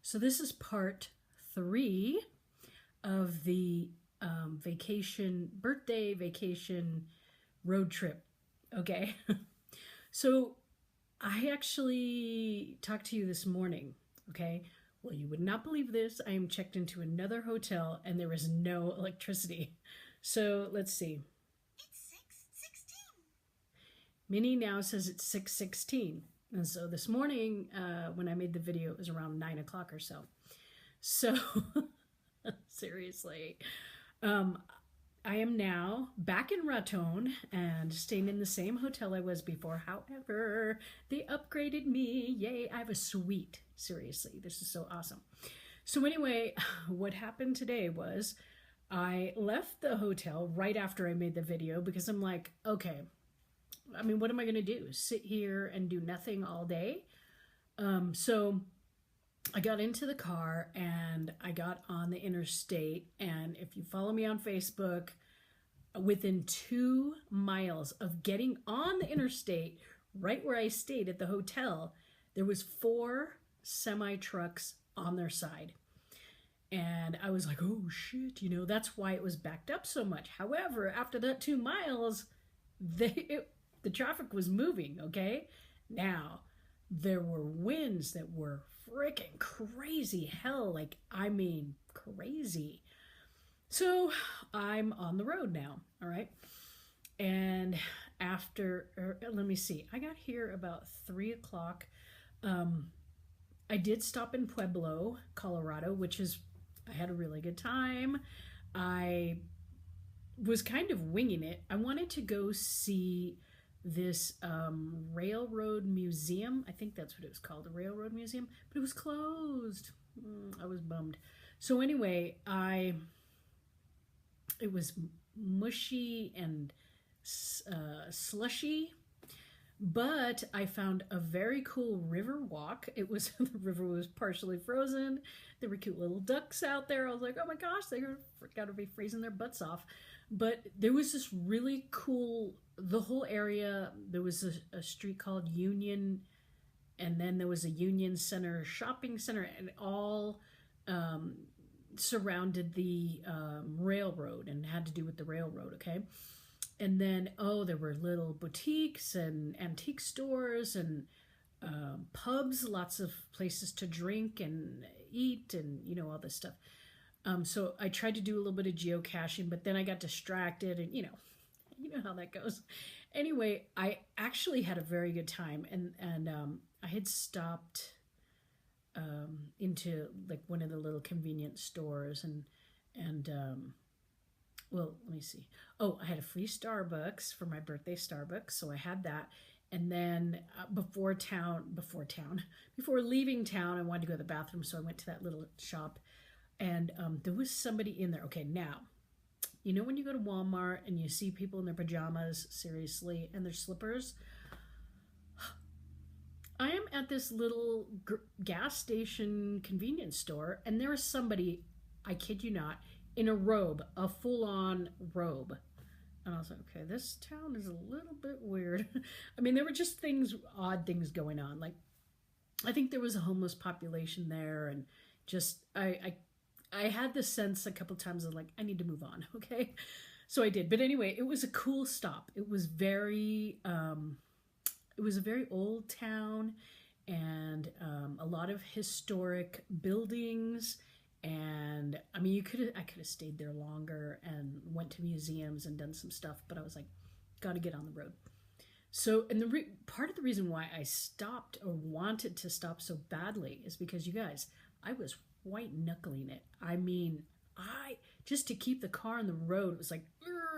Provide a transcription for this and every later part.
So this is part 3 of the birthday vacation road trip. Okay. So I actually talked to you this morning. Okay. Well, you would not believe this. I am checked into another hotel and there is no electricity. So let's see. It's 6:16. Minnie now says it's 6:16. And so this morning, when I made the video, it was around 9 o'clock or so. So, seriously. I am now back in Raton and staying in the same hotel I was before. However, they upgraded me. Yay, I have a suite. Seriously, this is so awesome. So anyway, what happened today was I left the hotel right after I made the video because I'm like, okay, I mean, what am I going to do? Sit here and do nothing all day? So I got into the car and I got on the interstate. And if you follow me on Facebook, within 2 miles of getting on the interstate, right where I stayed at the hotel, there was 4 semi trucks on their side. And I was like, oh shit, that's why it was backed up so much. However, after that 2 miles, the traffic was moving, okay? Now, there were winds that were freaking crazy hell, like, I mean, crazy. So I'm on the road now, all right? And let me see, I got here about 3 o'clock. I did stop in Pueblo, Colorado, I had a really good time. I was kind of winging it. I wanted to go see this railroad museum. I think that's what it was called, the railroad museum, but it was closed. I was bummed. So anyway, it was mushy and slushy, but I found a very cool river walk. The river was partially frozen. There were cute little ducks out there. I was like, oh my gosh, they're gotta be freezing their butts off. But there was this really cool, the whole area, there was a street called Union, and then there was a Union Center shopping center, and all surrounded the railroad and had to do with the railroad, okay? And then, there were little boutiques and antique stores and pubs, lots of places to drink and eat and, all this stuff. So I tried to do a little bit of geocaching, but then I got distracted and, you know how that goes. Anyway, I actually had a very good time, and I had stopped into like one of the little convenience stores and well, let me see. Oh, I had a free Starbucks for my birthday Starbucks, so I had that. And then before leaving town, I wanted to go to the bathroom, so I went to that little shop. And there was somebody in there. Okay, now, when you go to Walmart and you see people in their pajamas, seriously, and their slippers? I am at this little gas station convenience store, and there is somebody, I kid you not, in a robe, a full-on robe. And I was like, okay, this town is a little bit weird. I mean, there were just odd things going on. Like, I think there was a homeless population there, and just, I had the sense a couple times of like, I need to move on, okay? So I did. But anyway, it was a cool stop. It was a very old town, and a lot of historic buildings. And I mean, I could have stayed there longer and went to museums and done some stuff, but I was like, got to get on the road. So, and part of the reason why I stopped or wanted to stop so badly is because, you guys, I was white knuckling it. I mean, just to keep the car on the road, it was like,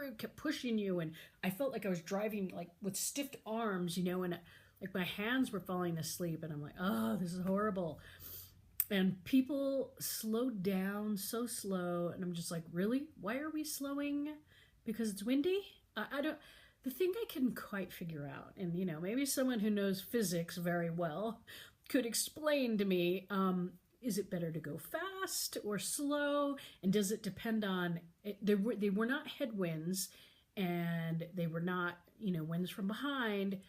it kept pushing you, and I felt like I was driving like with stiff arms, and like my hands were falling asleep, and I'm like, oh, this is horrible. And people slowed down so slow, and I'm just like, really? Why are we slowing? Because it's windy? I don't. The thing I couldn't quite figure out, and maybe someone who knows physics very well could explain to me, is it better to go fast or slow? And does it depend on it? They were not headwinds, and they were not winds from behind.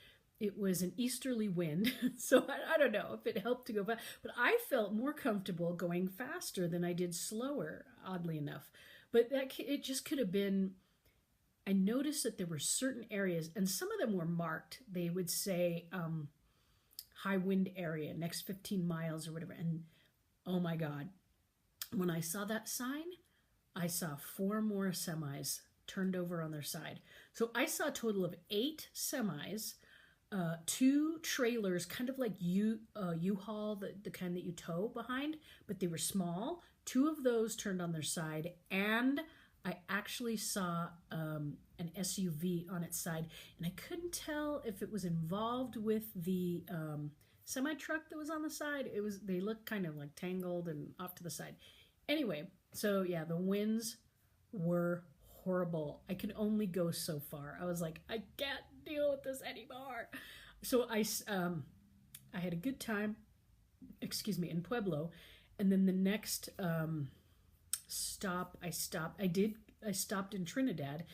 it was an easterly wind, so I don't know if it helped to go fast, but I felt more comfortable going faster than I did slower, oddly enough. But it just could have been. I noticed that there were certain areas, and some of them were marked. They would say high wind area, next 15 miles or whatever. And oh my God, when I saw that sign, I saw 4 more semis turned over on their side. So I saw a total of 8 semis, 2 trailers, kind of like U-Haul, the kind that you tow behind, but they were small. 2 of those turned on their side, and I actually saw an SUV on its side, and I couldn't tell if it was involved with the semi truck that was on the side. They looked kind of like tangled and off to the side. Anyway, so yeah, the winds were horrible. I could only go so far. I was like, I can't deal with this anymore. So I had a good time, in Pueblo, and then the next stop I stopped in Trinidad